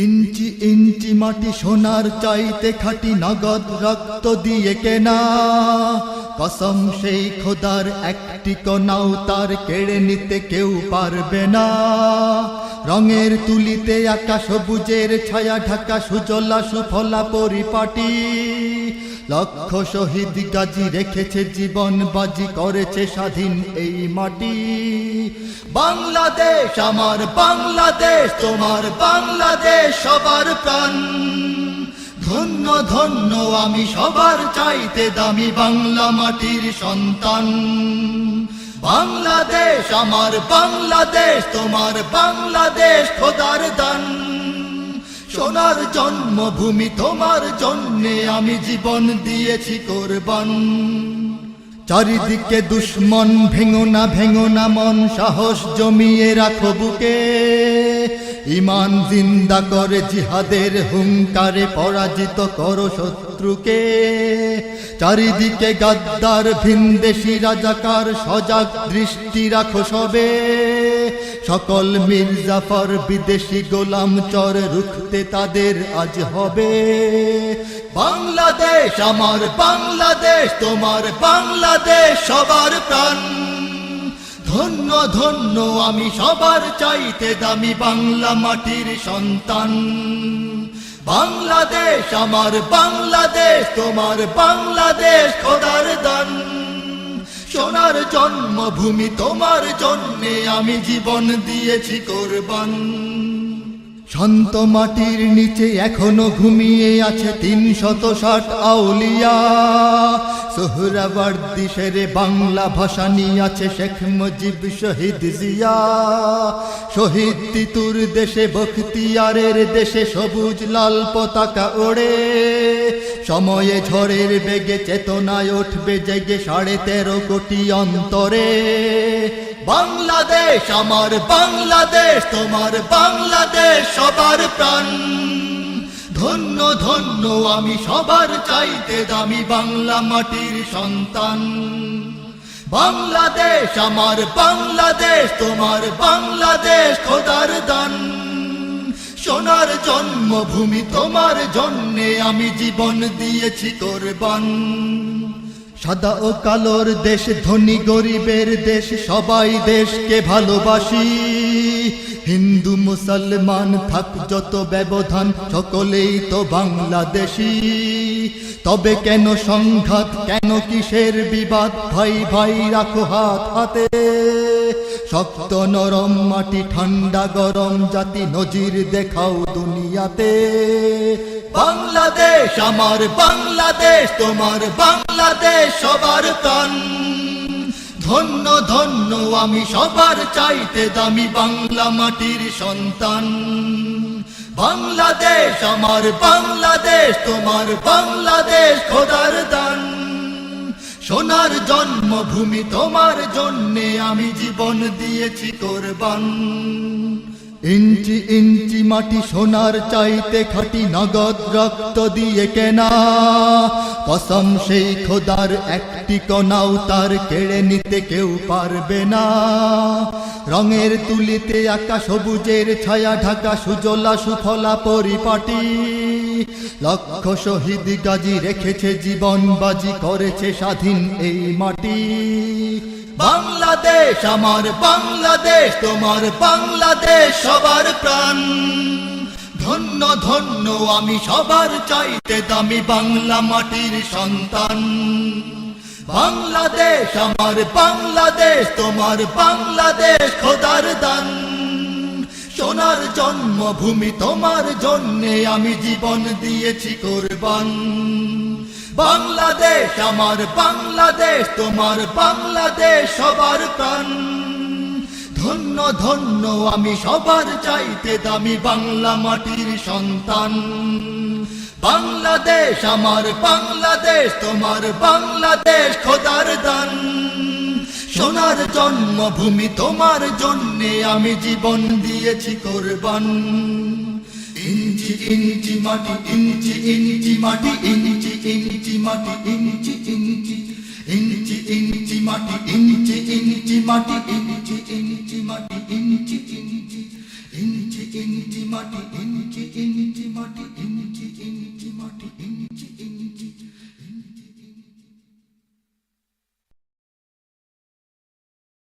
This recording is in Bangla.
ইঞ্চি ইঞ্চি মাটি সোনার চাইতে খাঁটি, নগদ রক্ত দিয়ে কেনা। কসম সেই খোদার, একটি কণাও তার কেড়ে নিতে কেউ পারবে না। রঙের তুলিতে আকাশ সবুজের ছায়া ঢাকা, সুজলা সুফলা পরিপাটি। লক্ষ শহীদ গাজী রেখেছে জীবন বাজি, করেছে স্বাধীন এই মাটি। বাংলাদেশ আমার বাংলাদেশ, তোমার বাংলাদেশ সবার প্রাণ। ধন্য ধন্য আমি সবার চাইতে দামি বাংলা মাটির সন্তান। বাংলাদেশ আমার বাংলাদেশ, তোমার বাংলাদেশ খোদার দান। সোনার জন্মভূমি, তোমার জন্যে আমি জীবন দিয়েছি কোরবান। চারিদিকে দুশ্মন, ভেঙো না মন, সাহস জমিয়ে রাখো বুকে। ঈমান জিন্দা করে জিহাদের হুঙ্কারে, পরাজিত করো শত্রুকে। চারিদিকে গাদ্দার ভিনদেশি রাজাকার, সজাগ দৃষ্টি রাখো সবে। সকল মির্জাফর বিদেশি গোলাম চর, রুখতে তাদের আজ হবে। বাংলাদেশ আমার বাংলাদেশ, তোমার বাংলাদেশ সবার প্রাণ। ধন্য ধন্য আমি সবার চাইতে দামি বাংলা মাটির সন্তান। বাংলাদেশ আমার বাংলাদেশ, তোমার বাংলাদেশ খোদার দান। সোনার জন্মভূমি, তোমার জন্যে আমি জীবন দিয়েছি কোরবান। শান্ত মাটির নিচে এখনো ঘুমিয়ে আছে ৩৬০ আউলিয়া। সোহরাওয়ার্দী শেরে বাংলা ভাষা নিয়ে আছে শেখ মুজিব, শহীদ জিয়া। শহীদ তিতুর দেশে, বখতিয়ারের দেশে সবুজ লাল পতাকা ওড়ে। সময়ে ঝড়ের বেগে চেতনায় উঠবে জেগে ১৩.৫ কোটি অন্তরে। বাংলাদেশ আমার বাংলাদেশ, তোমার বাংলাদেশ সবার প্রাণ। ধন্য ধন্য আমি সবার চাইতে দামি বাংলা মাটির সন্তান। বাংলাদেশ আমার বাংলাদেশ, তোমার বাংলাদেশ খোদার দান। সোনার জন্মভূমি, তোমার জন্যে আমি জীবন দিয়েছি কোরবান। সাদা ও কালোর দেশ, ধনী গরিবের দেশ, সবাই দেশকে ভালোবাসি। হিন্দু মুসলমান থাক যত ব্যবধান, সকলেই তো বাংলাদেশী। তবে কেন সংঘাত, কেন কিসের বিবাদ? ভাই ভাই রাখো হাত হাতে। শক্ত নরম মাটি, ঠান্ডা গরম জাতি, নজির দেখাও দুনিয়াতে। বাংলাদেশ আমার বাংলাদেশ, তোমার বাংলাদেশ সবার প্রাণ। ধন্য ধন্য আমি সবার চাইতে দামি বাংলা মাটির সন্তান। বাংলাদেশ আমার বাংলাদেশ, তোমার বাংলাদেশ খোদার দান। সোনার জন্মভূমি, তোমার জন্যে আমি জীবন দিয়েছি কোরবান। ইঞ্চি ইঞ্চি মাটি সোনার চাইতে খাঁটি, নগদ রক্ত দিয়ে কেনা। কসম সেই খোদার, একটি কণাও তার কেড়ে নিতে কেউ পারবে না। রঙের তুলিতে আকাশ সবুজের ছায়া ঢাকা, সুজলা সুফলা পরিপাটি। লক্ষ শহীদ গাজী রেখেছে জীবন বাজি, করেছে স্বাধীন এই মাটি। বাংলাদেশ আমার বাংলাদেশ, তোমার বাংলাদেশ সবার প্রাণ। ধন্য ধন্য আমি সবার চাইতে দামি বাংলা মাটির সন্তান। বাংলাদেশ আমার বাংলাদেশ, তোমার বাংলাদেশ খোদার দান। সোনার জন্মভূমি, তোমার জন্যে আমি জীবন দিয়েছি কোরবান। বাংলাদেশ আমার বাংলাদেশ, তোমার বাংলাদেশ সবার প্রাণ। ধন্য ধন্য আমি সবার চাইতে দামি বাংলা মাটির সন্তান। বাংলাদেশ আমার বাংলাদেশ, তোমার বাংলাদেশ খোদার দান। সোনার জন্মভূমি, তোমার জন্যে আমি জীবন দিয়েছি কোরবান। ইঞ্চি ইঞ্চি মাটি, ইঞ্চি ইঞ্চি মাটি, ইঞ্চি ইঞ্চি মাটি, ইঞ্চি ইঞ্চি ইঞ্চি ইঞ্চি মাটি, ইঞ্চি ইঞ্চি মাটি, ইঞ্চি ইঞ্চি মাটি, ইঞ্চি ইঞ্চি ইঞ্চি ইঞ্চি মাটি, ইঞ্চি